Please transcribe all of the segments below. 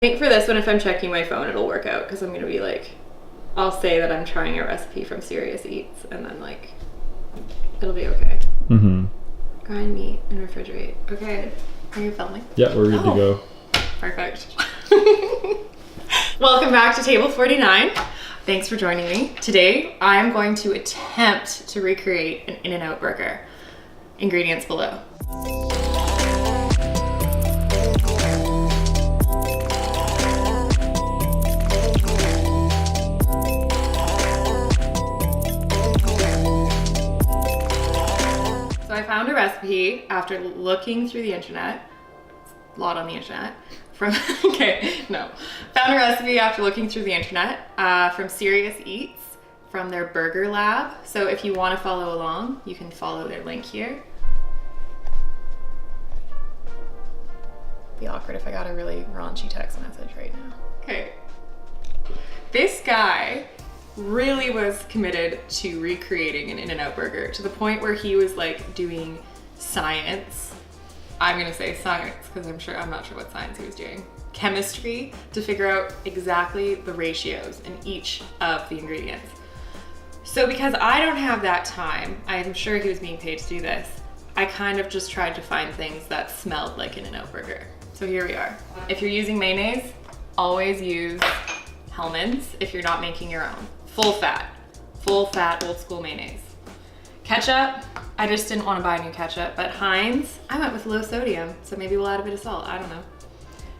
I think for this one, if I'm checking my phone, it'll work out because I'm gonna be like, I'll say that I'm trying a recipe from Serious Eats and then like, it'll be okay. Mm-hmm. Grind meat and refrigerate. Okay, are you filming? Yeah, we're good to go. Perfect. Welcome back to Table 49. Thanks for joining me. Today, I'm going to attempt to recreate an In-N-Out burger. Ingredients below. So I found a recipe after looking through the internet, a lot on the internet, found a recipe after looking through the internet from Serious Eats, from their burger lab. So if you want to follow along, you can follow their link here. Be awkward if I got a really raunchy text message right now. Okay. This guy really was committed to recreating an In-N-Out burger to the point where he was like doing science. I'm gonna say science because I'm not sure what science he was doing. Chemistry to figure out exactly the ratios in each of the ingredients. So because I don't have that time, I'm sure he was being paid to do this, I kind of just tried to find things that smelled like an In-N-Out burger. So here we are. If you're using mayonnaise, always use Hellmann's if you're not making your own. Full fat, old school mayonnaise. Ketchup, I just didn't want to buy new ketchup, but Heinz, I went with low sodium, so maybe we'll add a bit of salt, I don't know.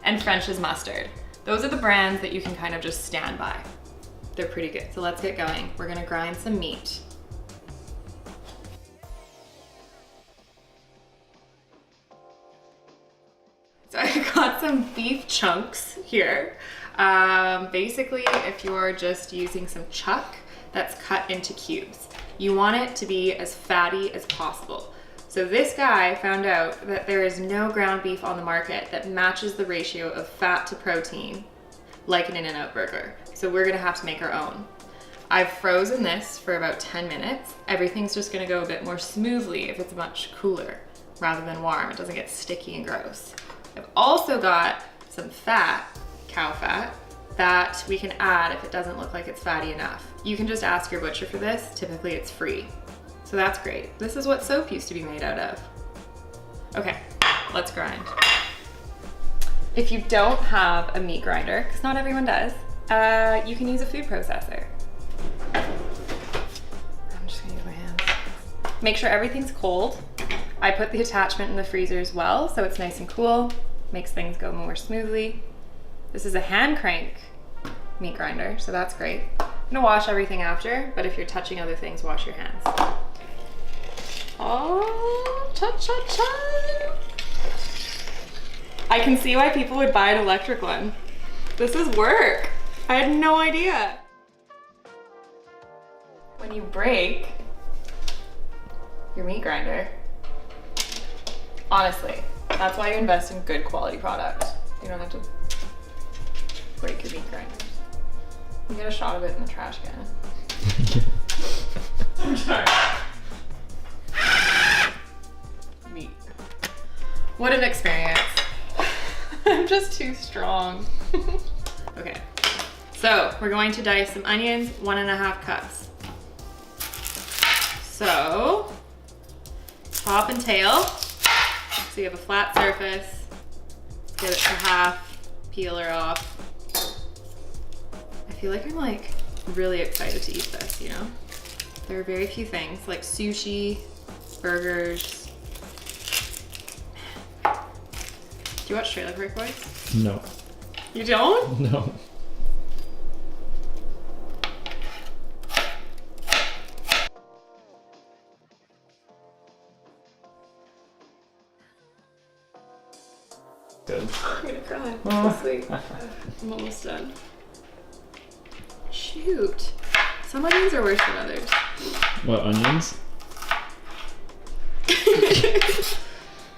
And French's mustard. Those are the brands that you can kind of just stand by. They're pretty good, so let's get going. We're gonna grind some meat. So I got some beef chunks here. Basically, if you're just using some chuck that's cut into cubes, you want it to be as fatty as possible. So this guy found out that there is no ground beef on the market that matches the ratio of fat to protein like an In-N-Out burger. So we're gonna have to make our own. I've frozen this for about 10 minutes. Everything's just gonna go a bit more smoothly if it's much cooler rather than warm. It doesn't get sticky and gross. I've also got some fat, cow fat, that we can add if it doesn't look like it's fatty enough. You can just ask your butcher for this. Typically it's free. So that's great. This is what soap used to be made out of. Okay, let's grind. If you don't have a meat grinder, because not everyone does, you can use a food processor. I'm just gonna use my hands. Make sure everything's cold. I put the attachment in the freezer as well, so it's nice and cool. Makes things go more smoothly. This is a hand crank meat grinder, so that's great. I'm gonna wash everything after, but if you're touching other things, wash your hands. Oh, cha-cha-cha. I can see why people would buy an electric one. This is work. I had no idea. When you break your meat grinder, honestly, that's why you invest in good quality products. You don't have to break your meat grinders. You get a shot of it in the trash can. I'm sorry. Meat. What an experience. I'm just too strong. Okay, so we're going to dice some onions, 1.5 cups. So, top and tail. So you have a flat surface. Let's get it to half, peel her off. I feel like I'm like really excited to eat this, you know? There are very few things like sushi, burgers. Do you watch Trailer Park Boys? No. You don't? No. Good. I'm gonna cry. I'm so sweet. I'm almost done. Shoot. Some onions are worse than others. What, onions?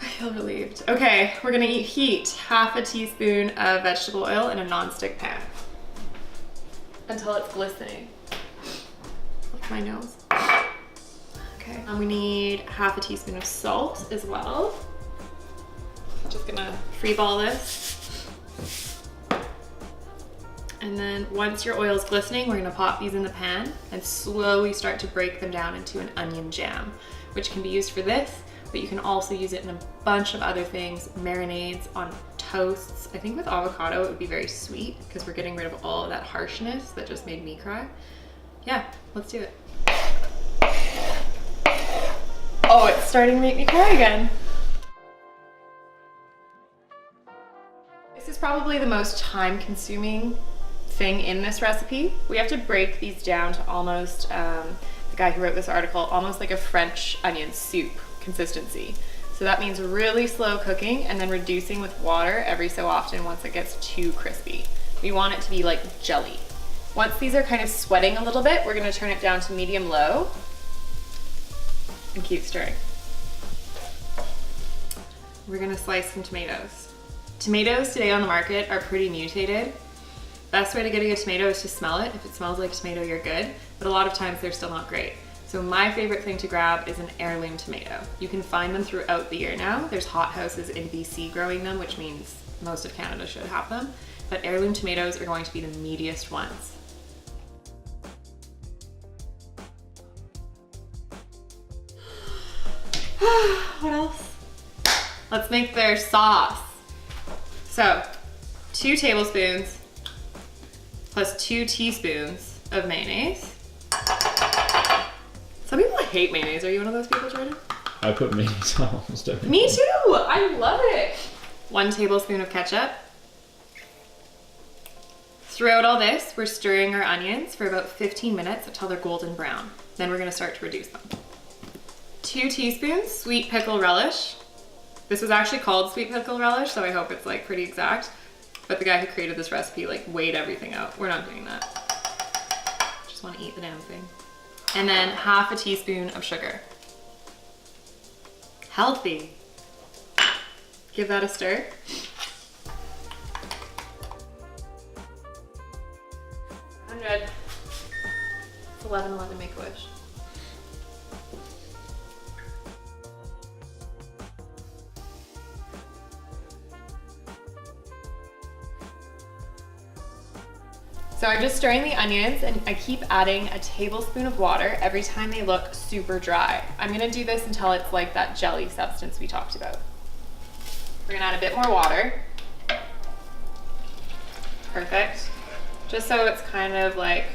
I feel relieved. Okay, we're gonna heat half a teaspoon of vegetable oil in a non-stick pan until it's glistening. Like my nose. Okay, we need half a teaspoon of salt as well. Just gonna free ball this. And then once your oil's glistening, we're gonna pop these in the pan and slowly start to break them down into an onion jam, which can be used for this, but you can also use it in a bunch of other things, marinades, on toasts. I think with avocado it would be very sweet because we're getting rid of all of that harshness that just made me cry. Yeah, let's do it. Oh, it's starting to make me cry again. This is probably the most time-consuming thing in this recipe. We have to break these down to almost, the guy who wrote this article, almost like a French onion soup consistency. So that means really slow cooking and then reducing with water every so often once it gets too crispy. We want it to be like jelly. Once these are kind of sweating a little bit, we're gonna turn it down to medium-low and keep stirring. We're gonna slice some tomatoes. Tomatoes today on the market are pretty mutated. Best way to get a good tomato is to smell it. If it smells like tomato, you're good, but a lot of times they're still not great. So my favorite thing to grab is an heirloom tomato. You can find them throughout the year now. There's hothouses in BC growing them, which means most of Canada should have them, but heirloom tomatoes are going to be the meatiest ones. What else? Let's make their sauce. So 2 tablespoons plus 2 teaspoons of mayonnaise. Some people hate mayonnaise. Are you one of those people, Jordan? I put mayonnaise on almost everything. Me too. I love it. 1 tablespoon of ketchup. Throughout all this, we're stirring our onions for about 15 minutes until they're golden brown. Then we're gonna start to reduce them. 2 teaspoons sweet pickle relish. This was actually called sweet pickle relish, so I hope it's like pretty exact. But the guy who created this recipe like weighed everything out. We're not doing that. Just want to eat the damn thing. And then half a teaspoon of sugar. Healthy. Give that a stir. It's 11:11, make a wish. So I'm just stirring the onions and I keep adding a tablespoon of water every time they look super dry. I'm gonna do this until it's like that jelly substance we talked about. We're gonna add a bit more water. Perfect. Just so it's kind of like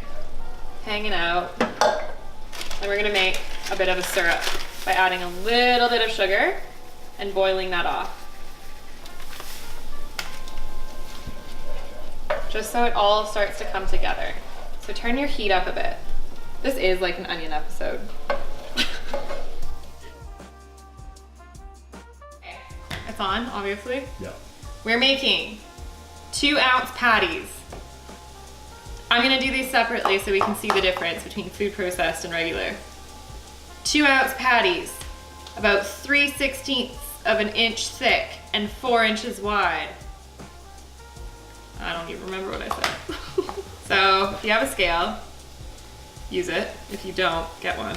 hanging out. Then we're gonna make a bit of a syrup by adding a little bit of sugar and boiling that off. Just so it all starts to come together. So turn your heat up a bit. This is like an onion episode. Okay. It's on, obviously. Yeah. We're making 2-ounce patties. I'm gonna do these separately so we can see the difference between food processed and regular. 2-ounce patties, about 3/16 of an inch thick and 4 inches wide. I don't even remember what I said. So if you have a scale, use it. If you don't, get one.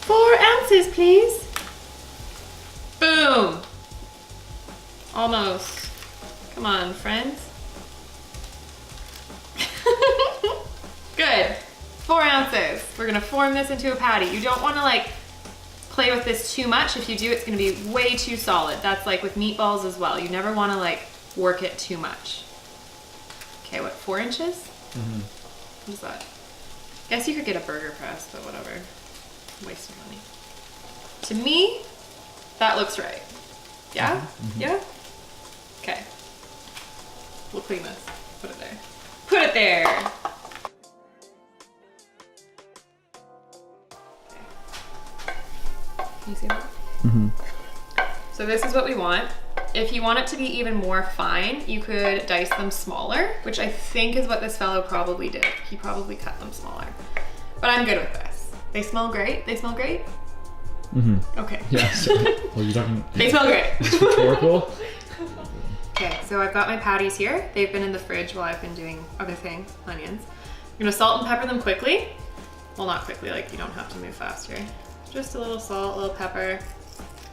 4 ounces, please. Boom. Almost. Come on, friends. Good. 4 ounces. We're gonna form this into a patty. You don't wanna like play with this too much. If you do, it's gonna be way too solid. That's like with meatballs as well. You never wanna like work it too much. Okay, what, 4 inches? Mm-hmm. What is that? Guess you could get a burger press, but whatever. Waste of money. To me, that looks right. Yeah? Mm-hmm. Yeah? Okay. We'll clean this. Put it there. Put it there! Okay. Can you see that? Mm-hmm. So this is what we want. If you want it to be even more fine, you could dice them smaller, which I think is what this fellow probably did. He probably cut them smaller. But I'm good with this. They smell great. They smell great? Mm-hmm. Okay. Yeah. So, well, you're talking. They smell great. It's rhetorical. Okay, so I've got my patties here. They've been in the fridge while I've been doing other things, onions. I'm gonna salt and pepper them quickly. Well, not quickly, like you don't have to move fast here. Just a little salt, a little pepper.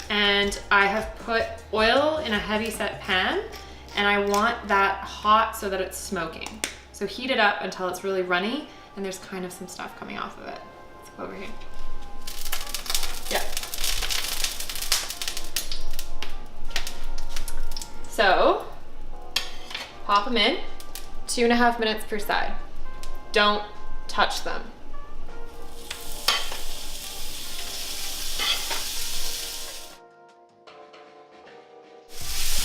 And I have put oil in a heavy set pan And I want that hot so that it's smoking. So heat it up until it's really runny and there's kind of some stuff coming off of it. Let's go over here. Yeah. So, pop them in, 2.5 minutes per side. Don't touch them.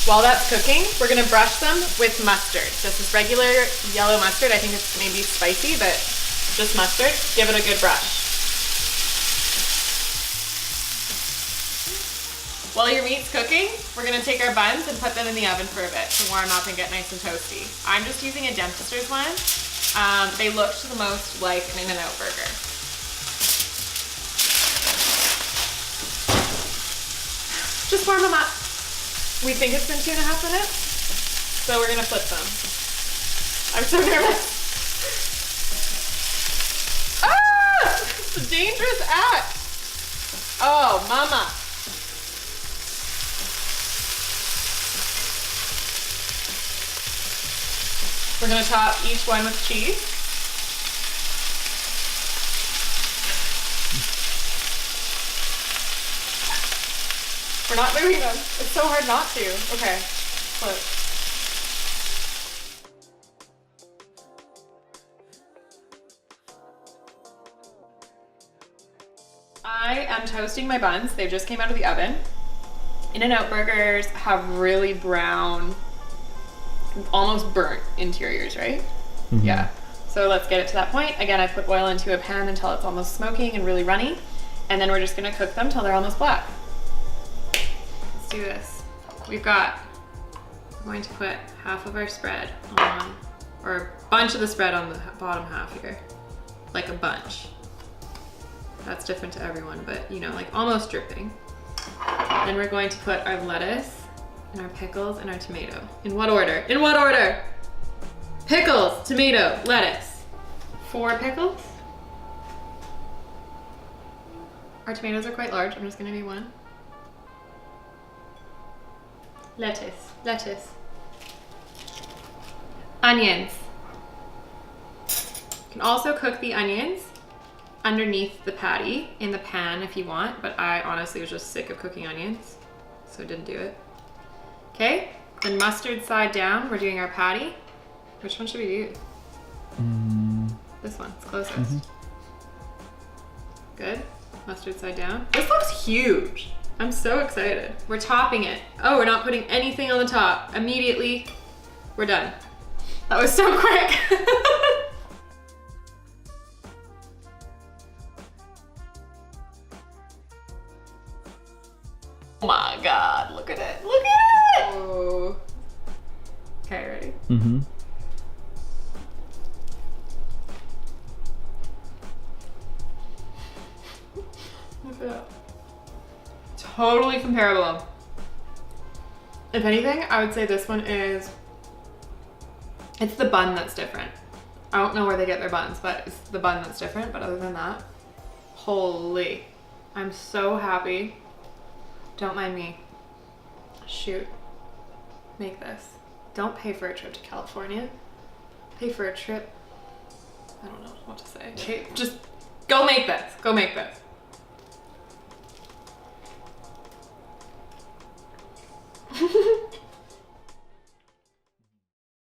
While that's cooking, we're gonna brush them with mustard. This is regular yellow mustard. I think it's maybe spicy, but just mustard. Give it a good brush. While your meat's cooking, we're gonna take our buns and put them in the oven for a bit to warm up and get nice and toasty. I'm just using a Dentisters one. They looked the most like an In-N-Out burger. Just warm them up. We think it's been 2.5 minutes, so we're gonna flip them. I'm so nervous. Ah! It's a dangerous act. Oh, mama. We're gonna top each one with cheese. We're not moving them. It's so hard not to. Okay, flip. I am toasting my buns. They just came out of the oven. In-N-Out burgers have really brown, almost burnt interiors, right? Mm-hmm. Yeah. So let's get it to that point. Again, I put oil into a pan until it's almost smoking and really runny. And then we're just gonna cook them till they're almost black. Let's do this. We're going to put half of our spread on, or a bunch of the spread on the bottom half here. Like a bunch. That's different to everyone, but you know, like almost dripping. Then we're going to put our lettuce and our pickles and our tomato. In what order? In what order? Pickles, tomato, lettuce. 4 pickles. Our tomatoes are quite large. I'm just gonna do 1. Lettuce, lettuce. Onions. You can also cook the onions underneath the patty in the pan if you want, but I honestly was just sick of cooking onions, so didn't do it. Okay, then mustard side down, we're doing our patty. Which one should we do? This one, it's closest. Mm-hmm. Good, mustard side down. This looks huge. I'm so excited. We're topping it. Oh, we're not putting anything on the top. Immediately, we're done. That was so quick. Oh my God, look at it, look at it! Oh. Okay, ready? Mm-hmm. Look at that. Totally comparable. If anything, I would say this one is, it's the bun that's different. I don't know where they get their buns, but it's the bun that's different, but other than that, holy, I'm so happy. Don't mind me. Shoot. Make this. Don't pay for a trip to California. Pay for a trip. I don't know what to say. Okay, just go make this. Go make this.